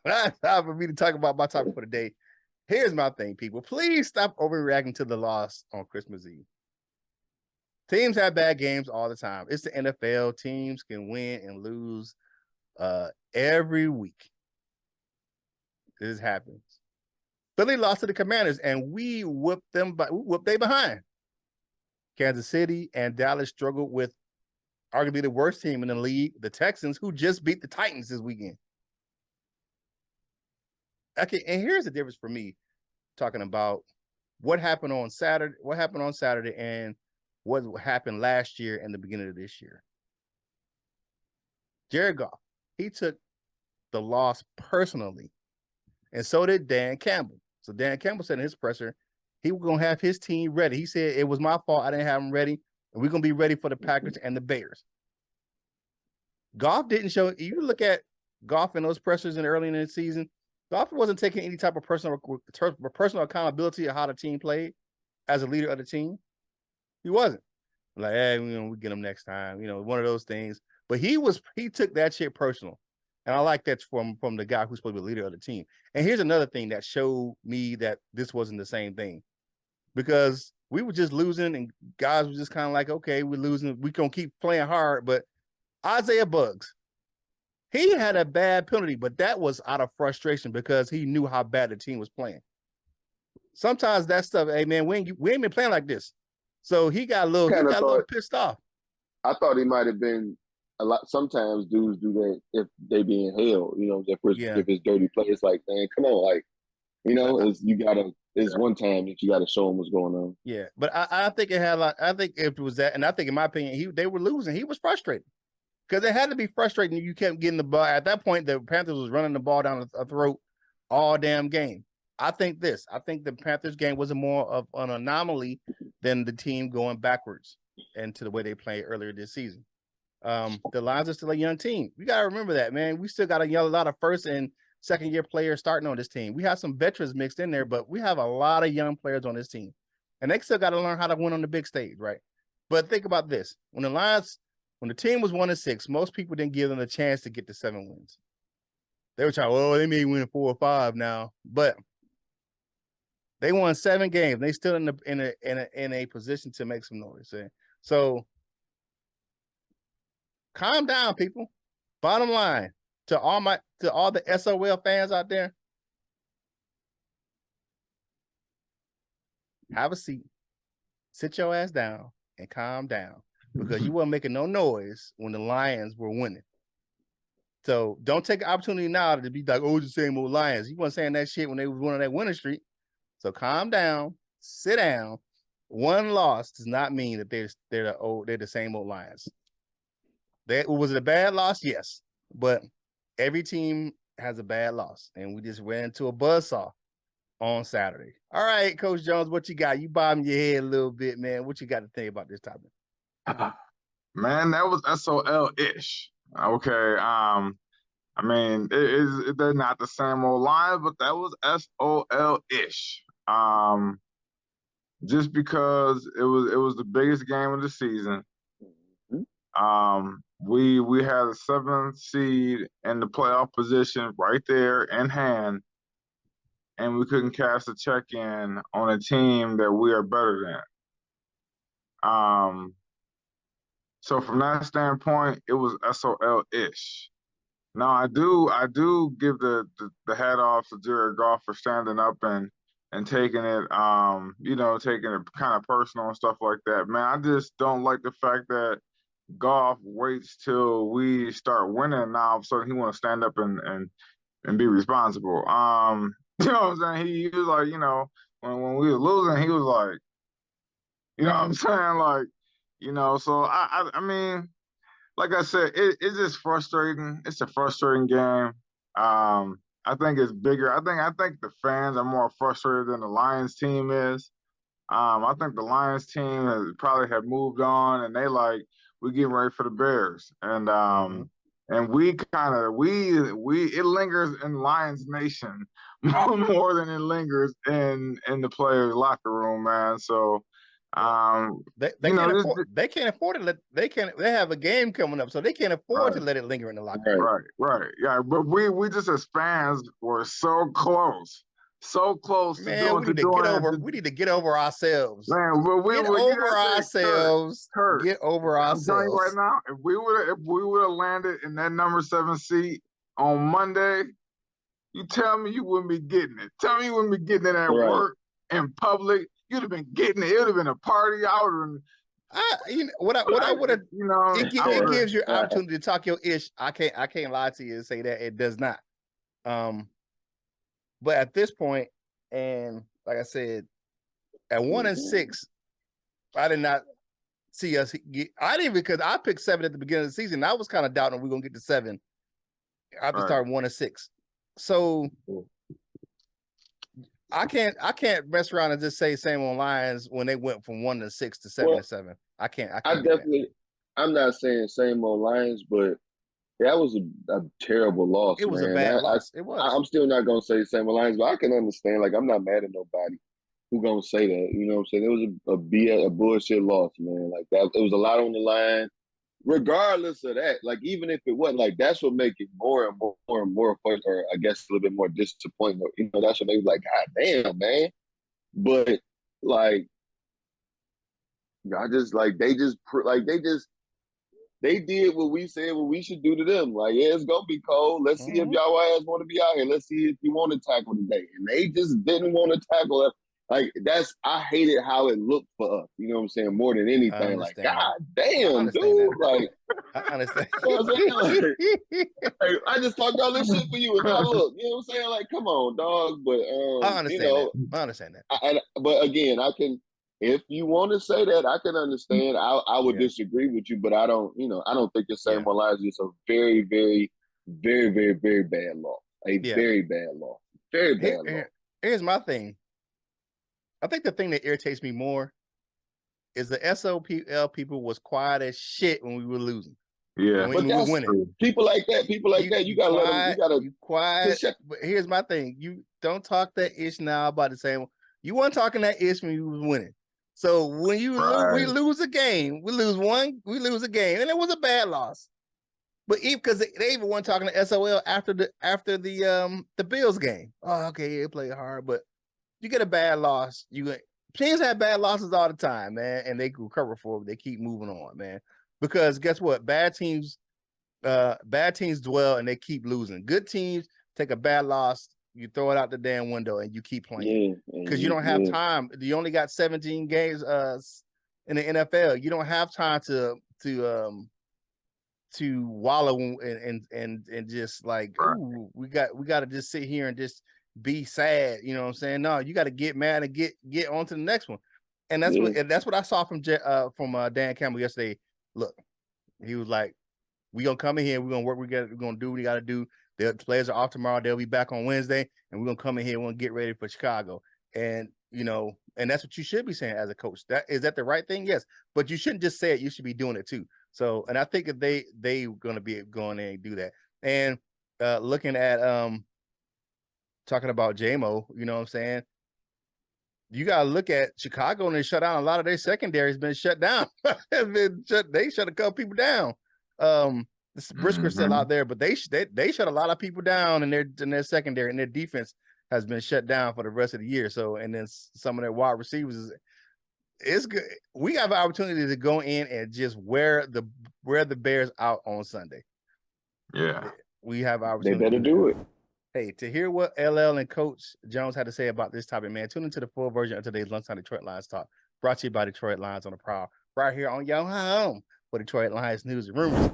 That's time for me to talk about my topic for the day. Here's my thing, people. Please stop overreacting to the loss on Christmas Eve. Teams have bad games all the time. It's the NFL. Teams can win and lose every week. This happens. Philly lost to the Commanders, and we whooped them. We whooped they behind. Kansas City and Dallas struggled with arguably the worst team in the league, the Texans, who just beat the Titans this weekend. Okay, and here's the difference for me talking about what happened on Saturday, and what happened last year and the beginning of this year. Jared Goff, he took the loss personally, and so did Dan Campbell. So Dan Campbell said in his presser, he was going to have his team ready. He said, it was my fault I didn't have them ready, and we're going to be ready for the Packers and the Bears. Goff didn't show. You look at Goff in those pressers in early in the season, Goff wasn't taking any type of personal accountability of how the team played as a leader of the team. He wasn't like, hey, we get him next time. One of those things. But he took that shit personal. And I like that from the guy who's supposed to be the leader of the team. And here's another thing that showed me that this wasn't the same thing. Because we were just losing and guys were just kind of like, okay, we're losing. We're going to keep playing hard. But Isaiah Buggs, he had a bad penalty, but that was out of frustration because he knew how bad the team was playing. Sometimes that stuff, hey man, we ain't been playing like this. So he got a little pissed off. I thought he might have been a lot. Sometimes dudes do that if they being held. If it's dirty play, it's like, man, come on, like, it's one time that you gotta show them what's going on. Yeah, but I think it had I think if it was that, and I think in my opinion, they were losing. He was frustrated because it had to be frustrating. You kept getting the ball. At that point, the Panthers was running the ball down a throat all damn game. I think the Panthers game was more of an anomaly than the team going backwards into the way they played earlier this season. The Lions are still a young team. We got to remember that, man. We still got a lot of first and second year players starting on this team. We have some veterans mixed in there, but we have a lot of young players on this team. And they still got to learn how to win on the big stage, right? But think about this. When the team was 1-6, most people didn't give them a chance to get to 7 wins. They were trying, they may win 4 or 5 now, but they won 7 games. They still in a position to make some noise. So calm down, people. Bottom line, to all the SOL fans out there, have a seat, sit your ass down, and calm down because you weren't making no noise when the Lions were winning. So don't take the opportunity now to be like, it's the same old Lions. You weren't saying that shit when they was winning that winning streak. So calm down, sit down. One loss does not mean that they're the same old Lions. Was it a bad loss? Yes, but every team has a bad loss, and we just ran into a buzzsaw on Saturday. All right, Coach Jones, what you got? You bobbing your head a little bit, man. What you got to think about this topic? Man, that was SOL-ish. Okay. I mean, they're not the same old line, but that was SOL-ish. Just because it was the biggest game of the season. We had a 7th seed in the playoff position right there in hand, and we couldn't cash a check in on a team that we are better than. So from that standpoint, it was SOL-ish. Now I do give the hat off to Jared Goff for standing up and taking it taking it kind of personal and stuff like that. Man, I just don't like the fact that Goff waits till we start winning. Now all of a sudden he want to stand up and be responsible. You know what I'm saying? He was like, when we were losing, he was like, you know what I'm saying? Like, so I mean, like I said, it's just frustrating. It's a frustrating game. I think it's bigger. I think the fans are more frustrated than the Lions team is. I think the Lions team probably have moved on, and we're getting ready for the Bears, and we it lingers in Lions Nation more than it lingers in the players' locker room, man. So They you know, can't afford to let they have a game coming up, so they can't afford to let it linger in the locker room. Right. Yeah, but we just as fans were so close Man, to we need to get over ourselves. Man, but get over ourselves. Kurt, get over I'm telling you right ourselves. now, if we would have landed in that number 7 seat on Monday, you tell me you wouldn't be getting it. Tell me you wouldn't be getting it at work, in public. You'd have been getting it. It would have been a party out. What I would have, you know, it gives you opportunity to talk your ish. I can't lie to you and say that it does not. But at this point, and like I said, at 1-6, I did not see us get. I didn't, because I picked 7 at the beginning of the season. I was kind of doubting we're gonna get to 7 after starting 1-6. So I can't mess around and just say same on Lions when they went from 1-6 to 7-7. I can't. I'm not saying same old Lions, but that was a terrible loss. It was man. a bad loss. It was. I'm still not gonna say same old Lions, but I can understand. Like, I'm not mad at nobody who gonna say that. You know what I'm saying? It was a bullshit loss, man. Like that, it was a lot on the line. Regardless of that, like, even if it wasn't, like, that's what make it more and more fun, or I guess a little bit more disappointing. You know, that's what made me like, God damn, man. But like, I just like they did what we said what we should do to them. Like, yeah, it's gonna be cold. Let's see if y'all ass want to be out here. Let's see if you want to tackle today. And they just didn't want to tackle it. Like, I hated how it looked for us. You know what I'm saying? More than anything. Like, God damn, dude. Like, I understand. You know what I'm saying? Like, I just talked all this shit for you, and now look. You know what I'm saying? Like, come on, dog. But I understand that. I understand that. But again, I can. If you want to say that, I can understand. I would disagree with you, but I don't. You know, I don't think the same one lies. It's a very, very, very, very, very bad loss. Very bad loss. Very bad loss. Here's my thing. I think the thing that irritates me more is the SOPL people was quiet as shit when we were losing. Yeah, when we were winning. People like that. You gotta let them. You gotta quiet. But here's my thing: you don't talk that ish now about the same. You weren't talking that ish when you was winning. So when you we lose a game, we lose a game, and it was a bad loss. But even because they even weren't talking to SOL after the Bills game. Oh, okay, they played hard, but you get a bad loss. Teams have bad losses all the time, man, and they recover for it. They keep moving on, man. Because guess what? Bad teams dwell and they keep losing. Good teams take a bad loss, you throw it out the damn window, and you keep playing. Because you don't have time. You only got 17 games in the NFL. You don't have time to wallow and just like, ooh, we got to just sit here and just be sad. You know what I'm saying? No, you got to get mad and get on to the next one. And that's what I saw from Dan Campbell yesterday. Look, he was like, we gonna come in here, we're gonna work, we're gonna do what we gotta do. The players are off tomorrow, they'll be back on Wednesday, and we're gonna come in here, we're gonna get ready for Chicago. And you know, and that's what you should be saying as a coach. Is that the right thing? Yes, but you shouldn't just say it, you should be doing it too. So, and I think that they gonna be going in and do that. And looking at talking about JMO, you know what I'm saying? You gotta look at Chicago, and they shut down a lot of their secondary has been shut down. They shut a couple people down. Brisker's still out there, but they shut a lot of people down in their secondary, and their defense has been shut down for the rest of the year. So, and then some of their wide receivers it's good. We have an opportunity to go in and just wear the Bears out on Sunday. Yeah, we have opportunity. They better do it. Hey, to hear what LL and Coach Jones had to say about this topic, man, tune into the full version of today's Lunchtime Detroit Lions Talk, brought to you by Detroit Lions on the Prowl, right here on your home for Detroit Lions news and rumors.